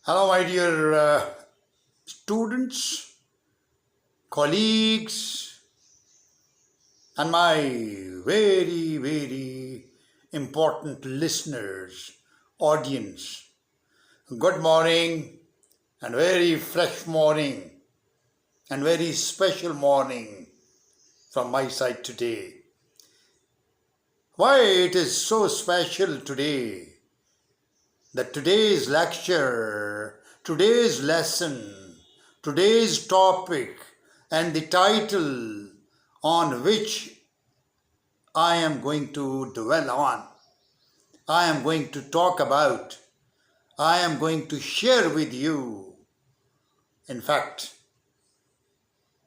Hello, my dear students, colleagues, and my very important listeners, audience. Good morning, and very fresh morning, and very special morning from my side today. Why it is so special today? That today's lecture, today's lesson, today's topic, and the title on which I am going to dwell on, I am going to talk about, I am going to share with you, in fact,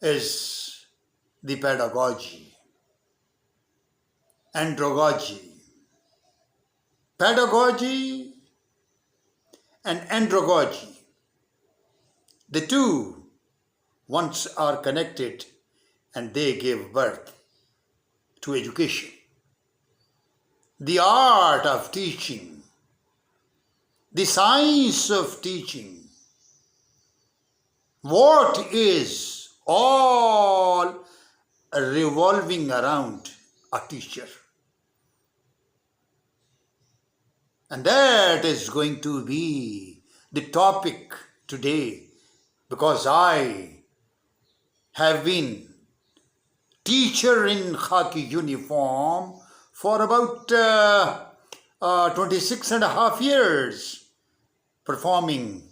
is the pedagogy, andragogy. Pedagogy and andragogy. The two once are connected and they give birth to education. The art of teaching, the science of teaching, what is all revolving around a teacher. And that is going to be the topic today, because I have been teacher in khaki uniform for about 26 and a half years, proffering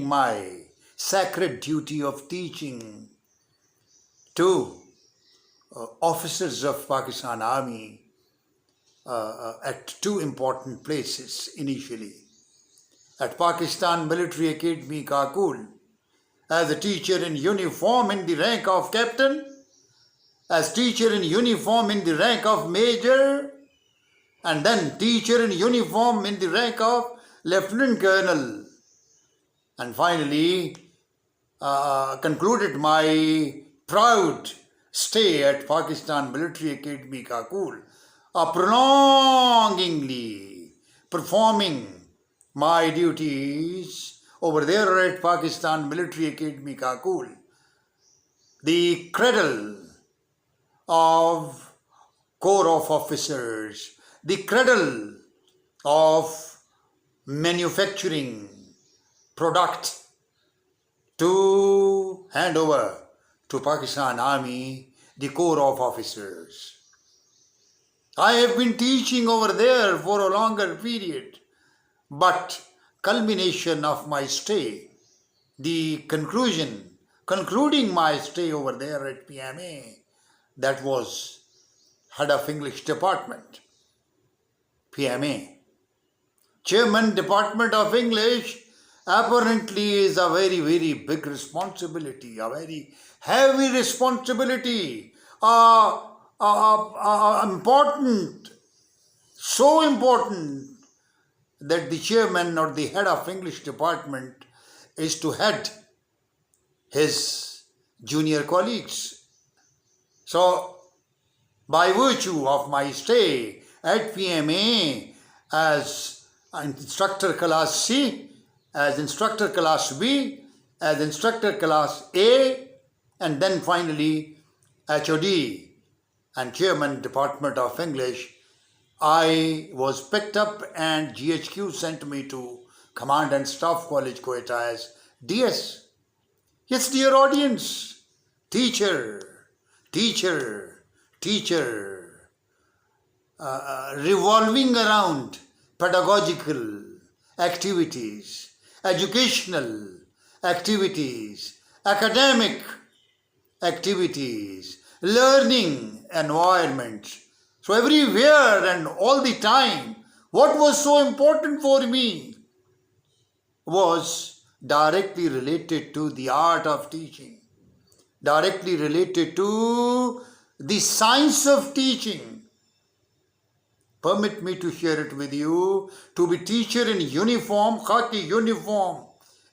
my sacred duty of teaching to officers of Pakistan Army at two important places initially. At Pakistan Military Academy, Kabul, as a teacher in uniform in the rank of captain, as teacher in uniform in the rank of major, and then teacher in uniform in the rank of lieutenant colonel, and finally concluded my proud stay at Pakistan Military Academy, Kabul, prolongingly performing my duties over there at Pakistan Military Academy, Kabul, the cradle of Corps of Officers, the cradle of manufacturing product to hand over to Pakistan Army, the Corps of Officers. I have been teaching over there for a longer period, but culmination of my stay, the concluding my stay over there at PMA, that was head of English department, PMA. Chairman Department of English apparently is a very big responsibility, a very heavy responsibility, important, so important that the chairman or the head of English department is to head his junior colleagues. So, by virtue of my stay at PMA as instructor class C, as instructor class B, as instructor class A, and then finally HOD and chairman Department of English, I was picked up and GHQ sent me to Command and Staff College, Quetta as DS. Yes, dear audience, teacher, revolving around pedagogical activities, educational activities, academic activities, learning environment. So everywhere and all the time, what was so important for me was directly related to the art of teaching, directly related to the science of teaching. Permit me to share it with you. To be teacher in uniform, khaki uniform,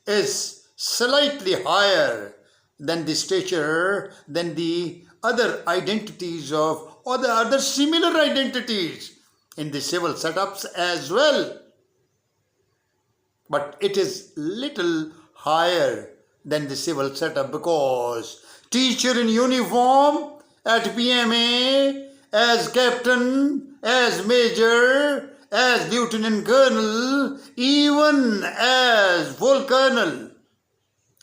is slightly higher than the stature, than the other identities of, or the other similar identities in the civil setups as well. but it is little higher than the civil setup, because teacher in uniform at PMA, as captain, as major, as lieutenant colonel, even as full colonel,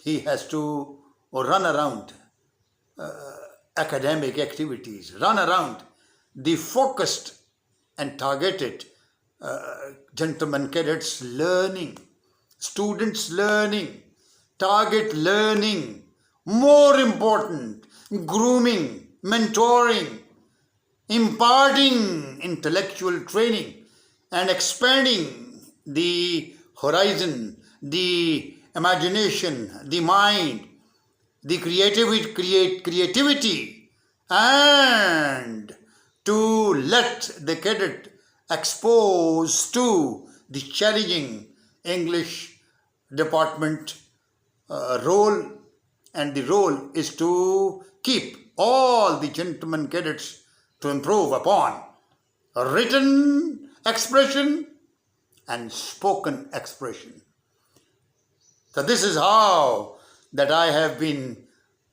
he has to run around academic activities, run around the focused and targeted gentlemen cadets learning, students learning, target learning, more important, grooming, mentoring, imparting intellectual training, and expanding the horizon, the imagination, the mind, the creativity, and to let the cadet expose to the challenging English department role, and the role is to keep all the gentlemen cadets to improve upon written expression and spoken expression. So this is how that I have been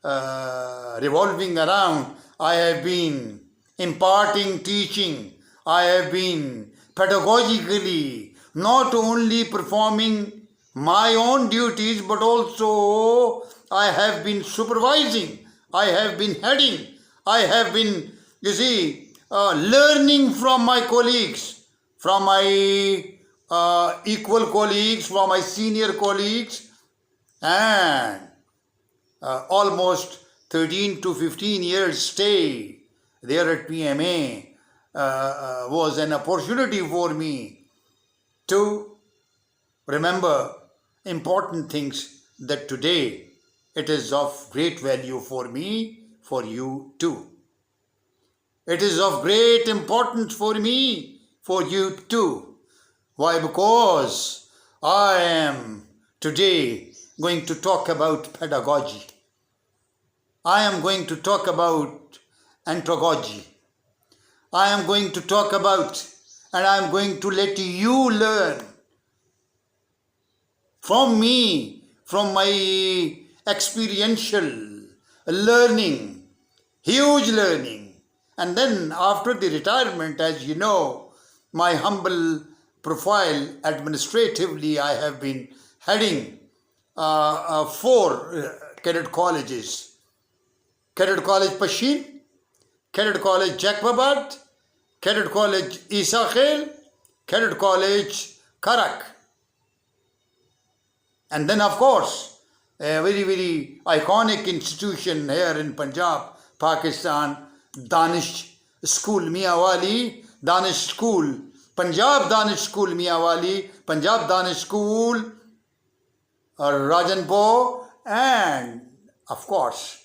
revolving around. I have been imparting teaching. I have been pedagogically not only performing my own duties, but also I have been supervising, I have been heading, I have been, learning from my colleagues, from my equal colleagues, from my senior colleagues, and almost 13 to 15 years stay there at PMA was an opportunity for me to remember important things that today it is of great value for me, for you too. It is of great importance for me, for you too. Why? Because I am today going to talk about pedagogy. I am going to talk about andragogy. I am going to talk about, and I am going to let you learn from me, from my experiential learning, huge learning. And then after the retirement, as you know, my humble profile administratively, I have been heading 4 cadet colleges. Cadet College Pashin, Cadet College Jacobabad, Cadet College Isa Khel, Cadet College Karak. And then, of course, a very, very iconic institution here in Punjab, Pakistan, Danish School Miawali, Danish School, Punjab Danish School Miawali, Punjab Danish School, Rajanpur, and of course,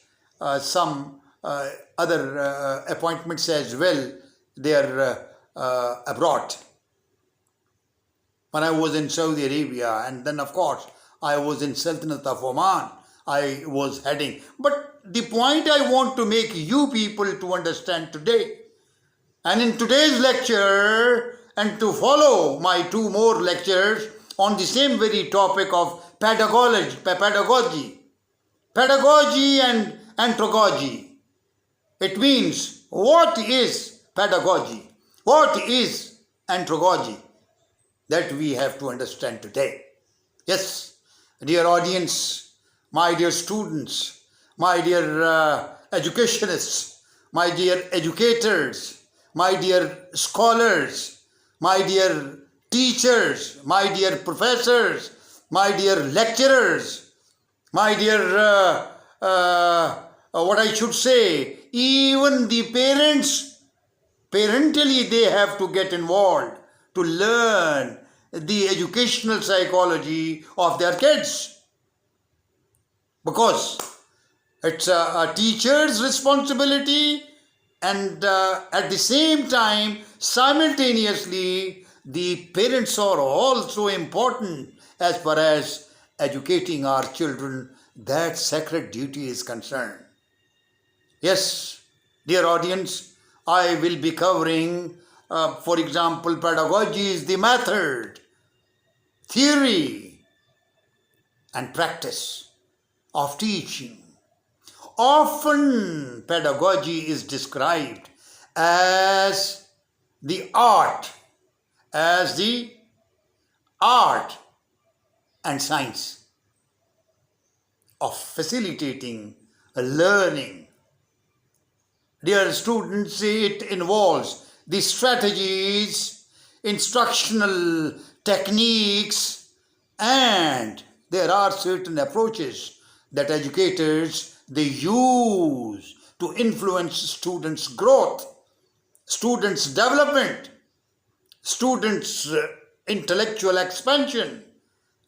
some other appointments as well. They are abroad. When I was in Saudi Arabia, and then of course I was in Sultanate of Oman, I was heading. But the point I want to make you people to understand today, and in today's lecture, and to follow my 2 more lectures on the same very topic of pedagogy and andragogy. It means, what is pedagogy? What is andragogy? That we have to understand today. Yes, dear audience, my dear students, my dear educationists, my dear educators, my dear scholars, my dear teachers, my dear professors, my dear lecturers, my dear what I should say, even the parents, parentally they have to get involved to learn the educational psychology of their kids. Because it's a teacher's responsibility, and at the same time, simultaneously, the parents are also important as far as educating our children. That sacred duty is concerned. Yes, dear audience, I will be covering, for example, pedagogy is the method, theory, and practice of teaching. Often pedagogy is described as the art, as the art and science of facilitating learning. Dear students, it involves the strategies, instructional techniques, and there are certain approaches that educators they use to influence students' growth, students' development, students' intellectual expansion,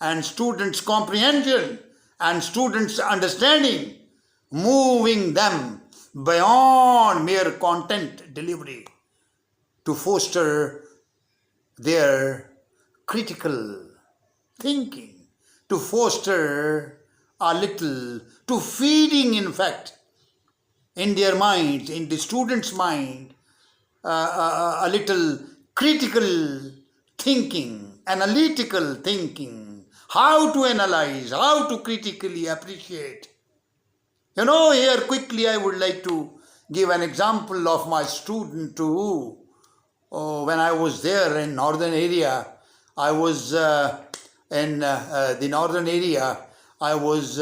and students' comprehension, and students' understanding, moving them beyond mere content delivery to foster their critical thinking, to foster a little, to feeding in fact in their minds, in the student's mind, a little critical thinking, analytical thinking, how to analyze, how to critically appreciate. Here quickly I would like to give an example of my student who, when I was there in northern area, I was in the northern area, I was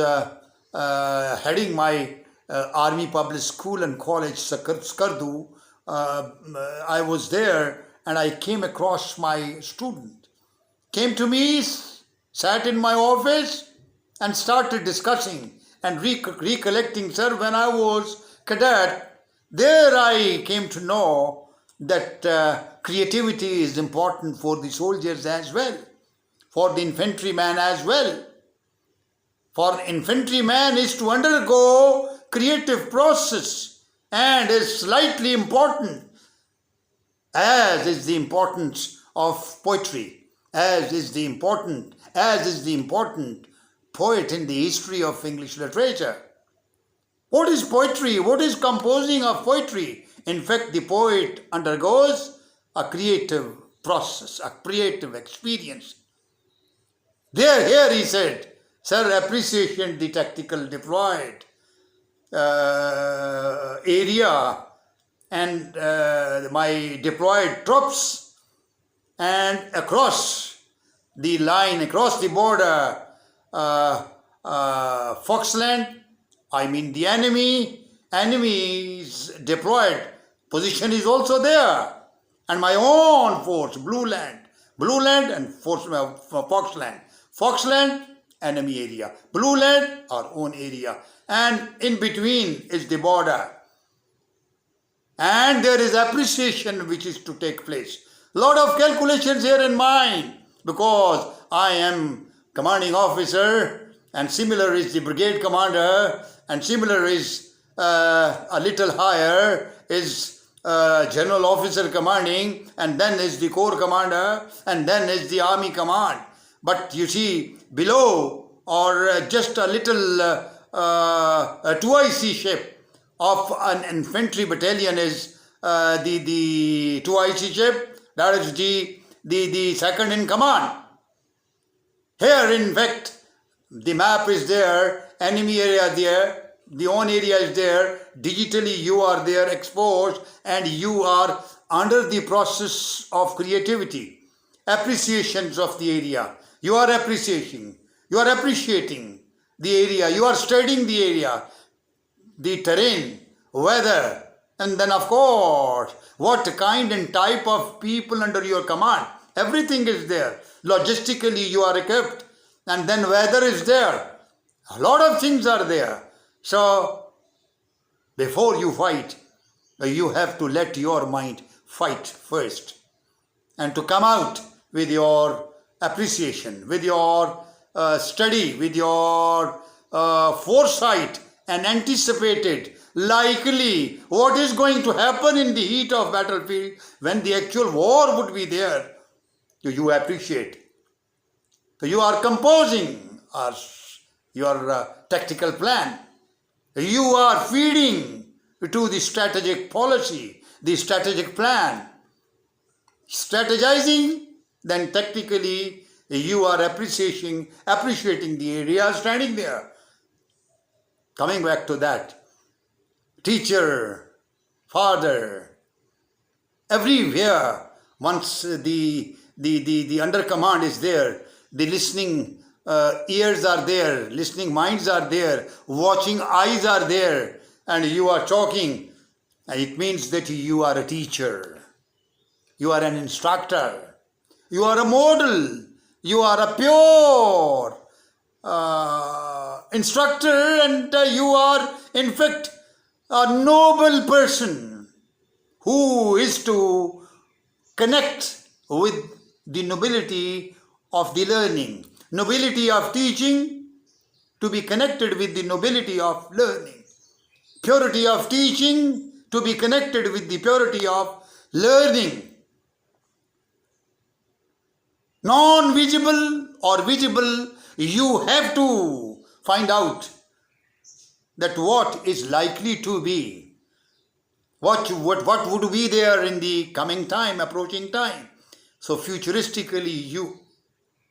heading my Army Public School and College, Skardu. I was there and I came across my student. Came to me, sat in my office and started discussing and recollecting, sir, when I was cadet, there I came to know that creativity is important for the soldiers as well, for the infantryman as well. For infantryman is to undergo creative process and is slightly important, as is the importance of poetry, as is the important poet in the history of English literature. What is poetry? What is composing of poetry? In fact, the poet undergoes a creative process, a creative experience. Here he said, sir, appreciation the tactical deployed area and my deployed troops, and across the line, across the border, Foxland, I mean the enemy's deployed position is also there, and my own force, Blue Land and force Foxland, enemy area, Blue Land, our own area, and in between is the border, and there is appreciation which is to take place. Lot of calculations here in mind, because I am commanding officer, and similar is the brigade commander, and similar is a little higher is general officer commanding, and then is the corps commander, and then is the army command. But you see, below, or just a little 2IC shape of an infantry battalion is the 2IC shape, that is the second in command. Here, in fact, the map is there, enemy area there, the own area is there, digitally you are there exposed, and you are under the process of creativity, appreciations of the area. You are appreciating the area, you are studying the area, the terrain, weather, and then of course, what kind and type of people under your command. Everything is there. Logistically, you are equipped, and then weather is there. A lot of things are there. So, before you fight, you have to let your mind fight first, and to come out with your appreciation, with your study, with your foresight, and anticipated likely what is going to happen in the heat of battlefield when the actual war would be there. You appreciate. So you are composing your tactical plan. You are feeding to the strategic policy, the strategic plan. Strategizing, then tactically you are appreciating the area standing there. Coming back to that, teacher, father, everywhere, once the under command is there, the listening ears are there, listening minds are there, watching eyes are there, and you are talking, it means that you are a teacher, you are an instructor, you are a model, you are a pure instructor, and you are in fact a noble person who is to connect with the nobility of the learning, nobility of teaching, to be connected with the nobility of learning, purity of teaching to be connected with the purity of learning. Non-visible or visible, you have to find out that what is likely to be, what would be there in the coming time, approaching time. So futuristically you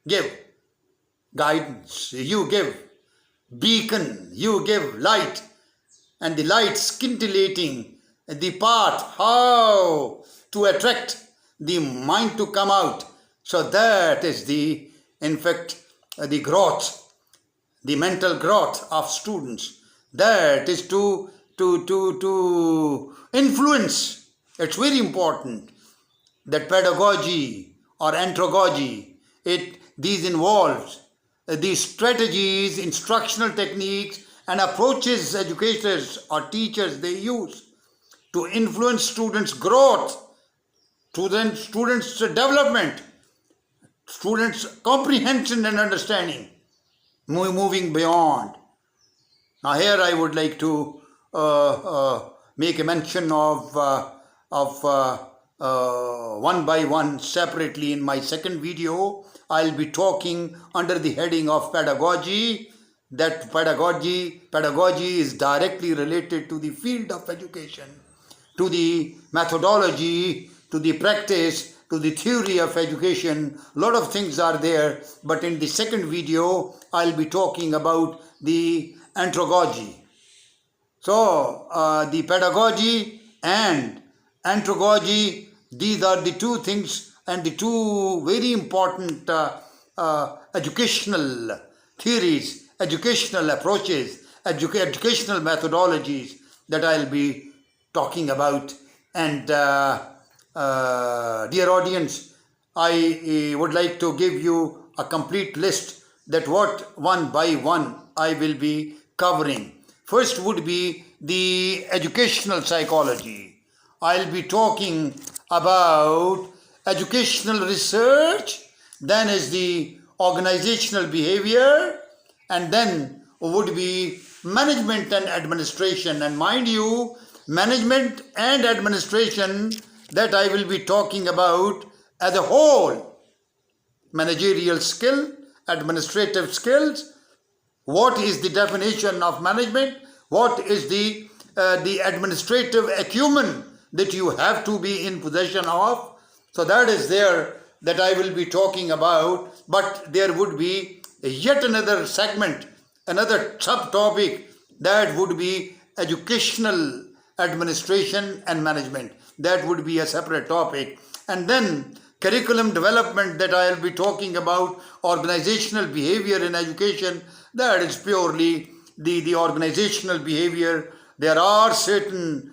give guidance, you give beacon, you give light, and the light scintillating the path, how to attract the mind to come out. So that is the, in fact, the growth, the mental growth of students. That is to influence. It's very important that pedagogy or andragogy, these involves these strategies, instructional techniques and approaches educators or teachers they use to influence students' growth, students' development, students' comprehension and understanding, moving beyond. Now here I would like to make a mention of one by one separately. In my second video, I'll be talking under the heading of pedagogy. That pedagogy is directly related to the field of education, to the methodology, to the practice, to the theory of education. A lot of things are there, but in the second video, I'll be talking about the andragogy. So, the pedagogy and andragogy, these are the two things and the two very important educational theories, educational approaches, educational methodologies that I'll be talking about. And dear audience, I would like to give you a complete list that what one by one I will be covering. First would be the educational psychology. I'll be talking about educational research, then is the organizational behavior, and then would be management and administration. And mind you, management and administration, that I will be talking about as a whole. Managerial skill, administrative skills, what is the definition of management, what is the administrative acumen that you have to be in possession of. So that is there that I will be talking about, but there would be yet another segment, another subtopic, that would be educational administration and management. That would be a separate topic. And then curriculum development, that I will be talking about organizational behavior in education. That is purely the organizational behavior. There are certain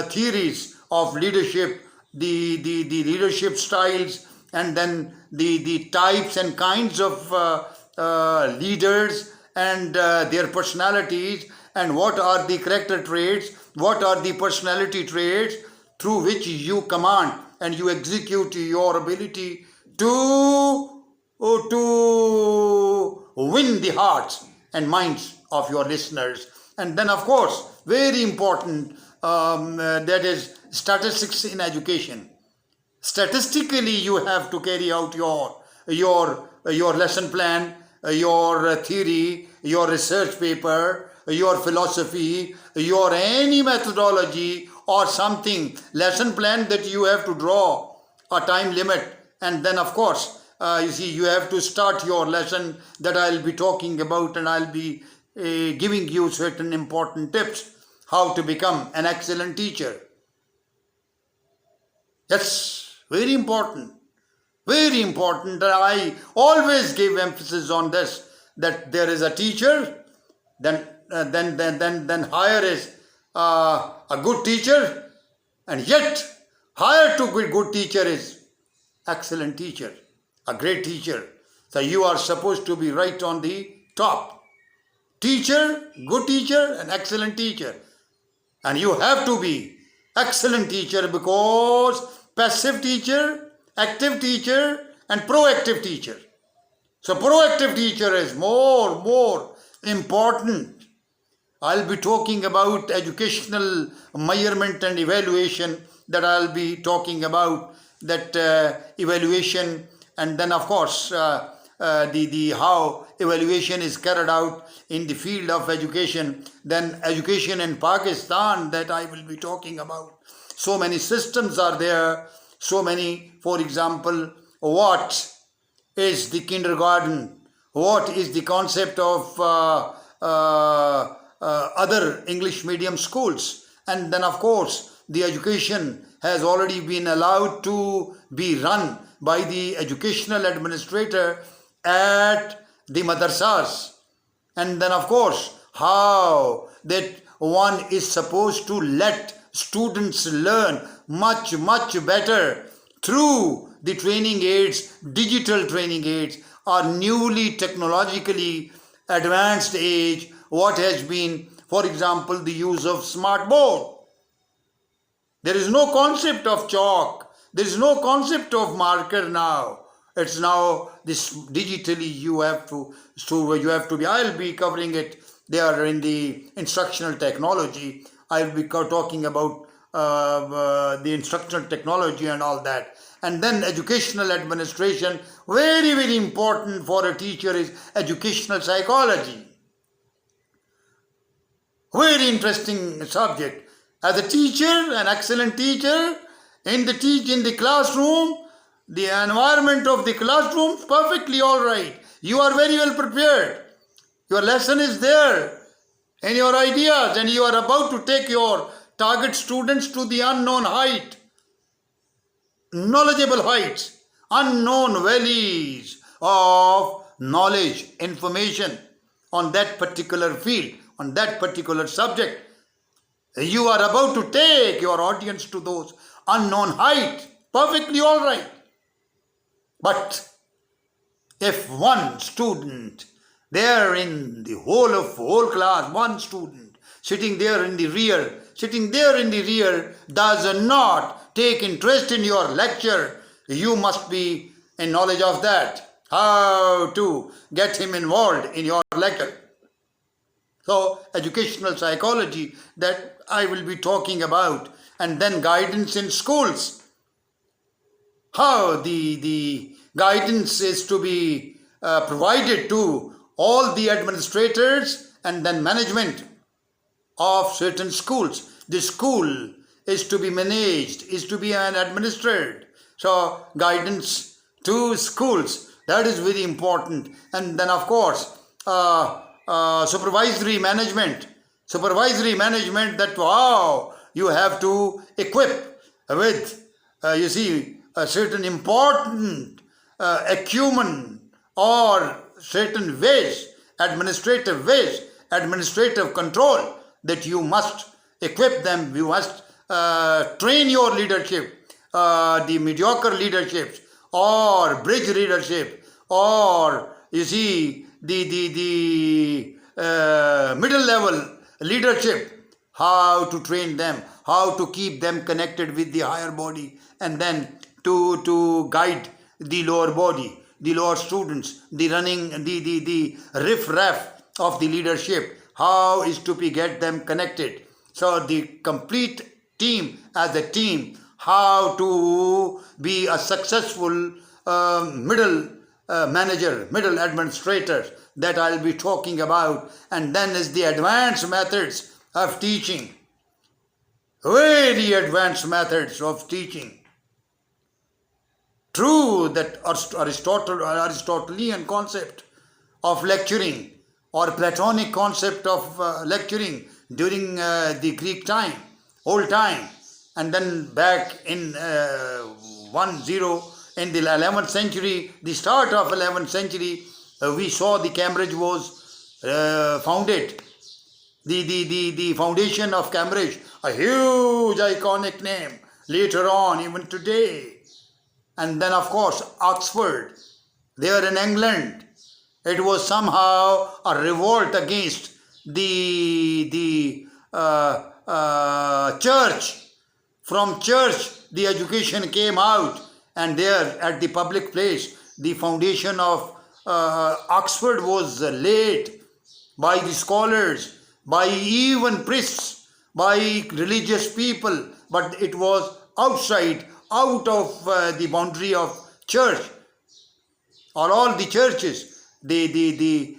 theories of leadership, the leadership styles, and then the types and kinds of leaders and their personalities, and what are the character traits, what are the personality traits through which you command and you execute your ability to win the hearts and minds of your listeners. And then of course, very important, that is statistics in education. Statistically, you have to carry out your lesson plan, your theory, your research paper, your philosophy, your any methodology or something, lesson plan that you have to draw a time limit. And then of course, you see, you have to start your lesson that I'll be talking about, and I'll be giving you certain important tips how to become an excellent teacher. That's very important. Very important. I always give emphasis on this, that there is a teacher, then higher is a good teacher, and yet higher to good teacher is excellent teacher, a great teacher. So you are supposed to be right on the top. Teacher, good teacher, and excellent teacher. And you have to be excellent teacher, because passive teacher, active teacher, and proactive teacher. So proactive teacher is more important. I'll be talking about educational measurement and evaluation, that I'll be talking about that evaluation, and then of course the how evaluation is carried out in the field of education. Then education in Pakistan, that I will be talking about. So many systems are there, so many. For example, what is the kindergarten? What is the concept of other English medium schools? And then of course the education has already been allowed to be run by the educational administrator at the madrasas. And then of course how that one is supposed to let students learn much better through the training aids, digital training aids, or newly technologically advanced age, what has been, for example, the use of smart board. There is no concept of chalk. There is no concept of marker now. It's now this digitally you have to be. I'll be covering it there in the instructional technology. I'll be talking about the instructional technology and all that. And then educational administration, very important for a teacher, is educational psychology. Very interesting subject. As a teacher, an excellent teacher, in the classroom, the environment of the classroom, perfectly all right. You are very well prepared. Your lesson is there, and your ideas, and you are about to take your target students to the unknown height, knowledgeable heights, unknown valleys of knowledge, information on that particular field, on that particular subject. You are about to take your audience to those unknown heights, perfectly all right. But if one student, there in the whole class, one student sitting there in the rear, does not take interest in your lecture, you must be in knowledge of that, how to get him involved in your lecture. So educational psychology, that I will be talking about. And then guidance in schools, how the guidance is to be provided to all the administrators and then management of certain schools. The school is to be managed, is to be administered. So guidance to schools, that is very important. And then of course supervisory management, that how you have to equip with a certain important acumen or certain ways, administrative control, that you must equip them. You must train your leadership, the mediocre leadership or bridge leadership, or the middle level leadership, how to train them, how to keep them connected with the higher body, and then to guide the lower body, the lower students, the riff-raff of the leadership, how is to be get them connected. So the complete team, as a team, how to be a successful middle manager, middle administrator, that I'll be talking about. And then is the advanced methods of teaching, very advanced methods of teaching. True that Aristotelian concept of lecturing or Platonic concept of lecturing during the Greek time, old time, and then back in 10 in the 11th century, the start of 11th century, we saw the Cambridge was founded. The foundation of Cambridge, a huge iconic name later on, even today. And then, of course, Oxford, there in England. It was somehow a revolt against the church. From church, the education came out, and there at the public place, the foundation of Oxford was laid by the scholars, by even priests, by religious people, but it was outside, out of the boundary of church or all the churches. The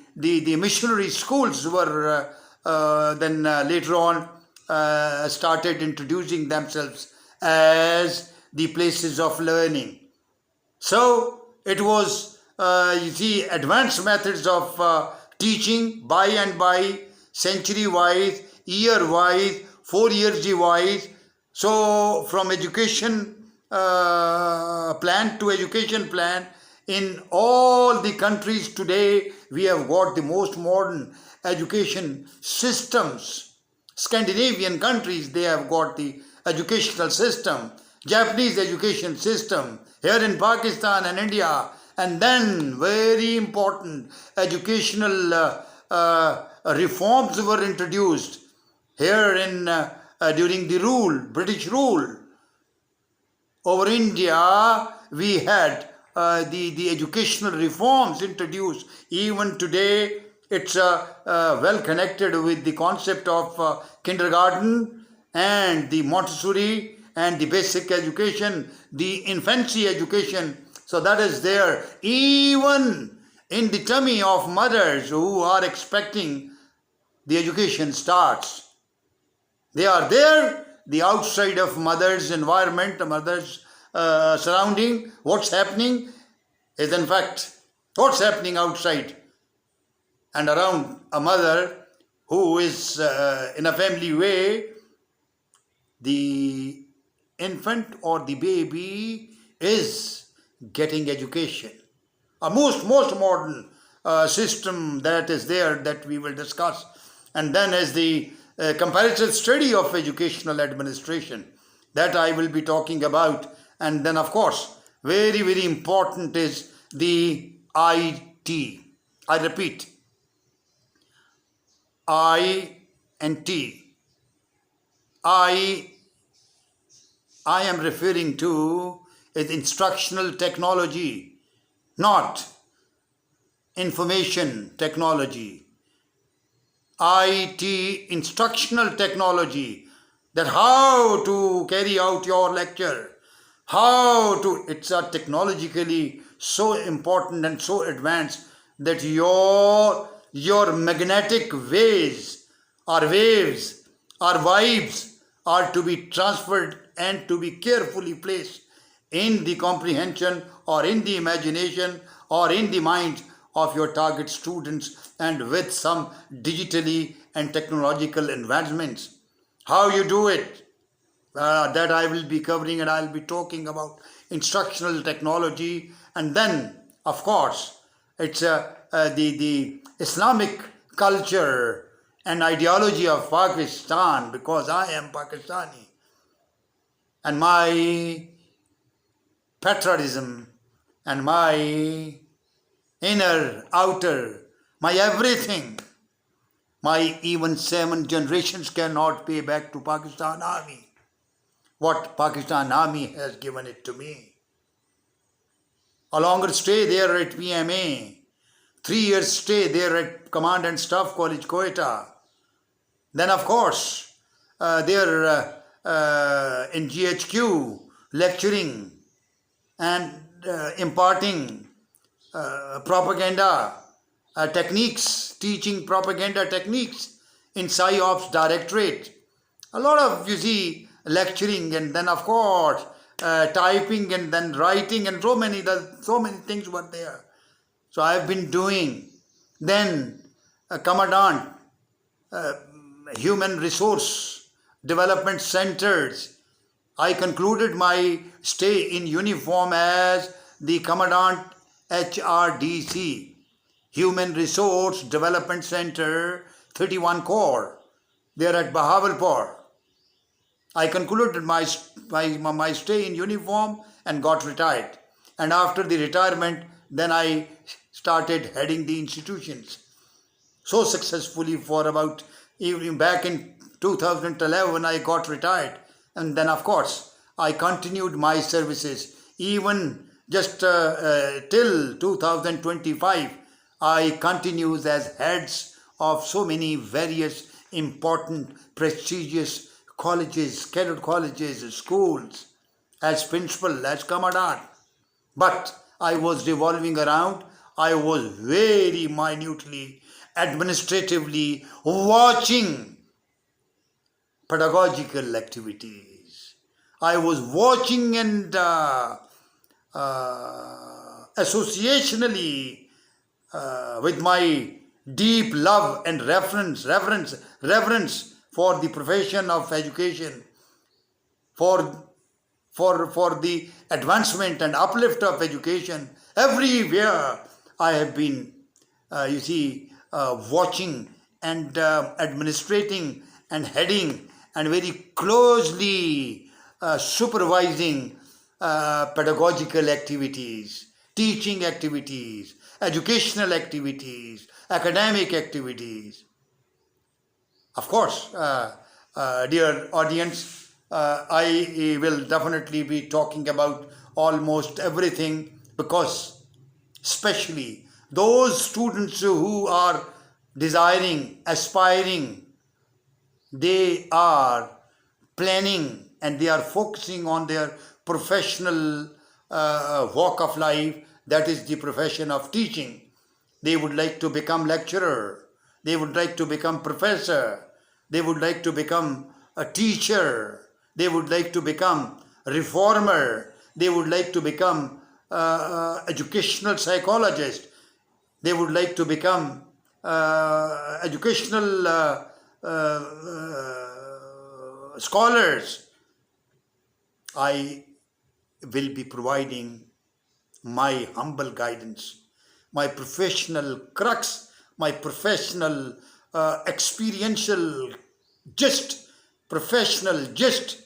missionary schools were then later on started introducing themselves as the places of learning. So it was, you see, advanced methods of teaching by and by, century-wise, year-wise, 4 years wise. So from education plan to education plan, in all the countries today, we have got the most modern education systems. Scandinavian countries, they have got the educational system, Japanese education system, here in Pakistan and India, and then very important educational reforms were introduced here in during the rule, British rule over India. We had the educational reforms introduced. Even today, it's well connected with the concept of kindergarten and the Montessori and the basic education, the infancy education. So that is there. Even in the tummy of mothers who are expecting, the education starts. They are there, the outside of mother's environment, mother's surrounding, what's happening is in fact what's happening outside and around a mother who is in a family way. The infant or the baby is getting education. A most modern system that is there that we will discuss. And then as the comparative study of educational administration that I will be talking about. And then of course, very important is the IT. I repeat, I and T. I am referring to is instructional technology, not information technology. IT, instructional technology, that how to carry out your lecture, it's a technologically so important and so advanced that your magnetic waves or vibes are to be transferred and to be carefully placed in the comprehension or in the imagination or in the mind of your target students, and with some digitally and technological advancements. How you do it, that I will be covering, and I'll be talking about instructional technology. And then, of course, it's the Islamic culture and ideology of Pakistan, because I am Pakistani. And my patriotism and my inner, outer, my everything, my even 7 generations cannot pay back to Pakistan Army what Pakistan Army has given it to me. A longer stay there at PMA, 3 years stay there at Command and Staff College, Quetta. Then of course, there in GHQ, lecturing and imparting propaganda techniques, teaching propaganda techniques in PsyOps Directorate. A lot of, you see, lecturing, and then of course typing and then writing, and so many things were there. So I have been doing. Then Commandant, Human Resource Development Centers. I concluded my stay in uniform as the Commandant HRDC, Human Resource Development Center 31 Corps, there at Bahawalpur. I concluded my stay in uniform and got retired. And after the retirement, then I started heading the institutions so successfully for about, even back in 2011, I got retired. And then, of course, I continued my services even just till 2025. I continues as heads of so many various important, prestigious colleges, cadet colleges, schools, as principal, as commandant. But I was revolving around. I was very minutely, administratively watching pedagogical activities. I was watching and associationally with my deep love and reverence for the profession of education, for the advancement and uplift of education. Everywhere I have been, watching and administrating and heading and very closely supervising pedagogical activities, teaching activities, educational activities, academic activities. Of course, dear audience, I will definitely be talking about almost everything, because especially those students who are desiring, aspiring, they are planning and they are focusing on their professional walk of life, that is the profession of teaching. They would like to become lecturer, they would like to become professor, they would like to become a teacher, they would like to become reformer, they would like to become educational psychologist, they would like to become educational scholars. I will be providing my humble guidance, my professional crux, my professional experiential professional gist,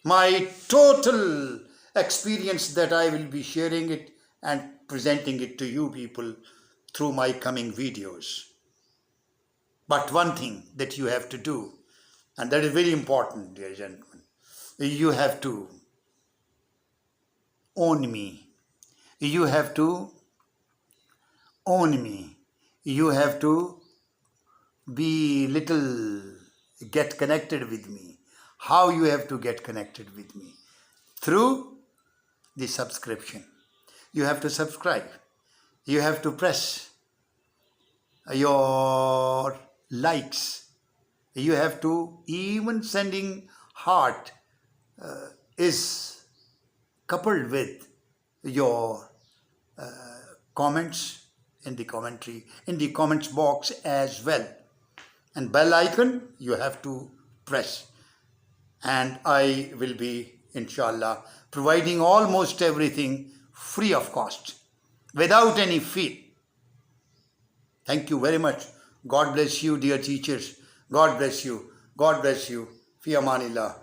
my total experience that I will be sharing it and presenting it to you people through my coming videos. But one thing that you have to do, and that is very important, dear gentlemen, you have to own me. You have to own me. You have to get connected with me. How you have to get connected with me? Through the subscription. You have to subscribe. You have to press your likes. You have to, even sending heart is coupled with your comments in the comments box as well. And bell icon you have to press. And I will be, inshallah, providing almost everything free of cost, without any fee. Thank you very much. God bless you, dear teachers. God bless you. God bless you. Fi amanillah.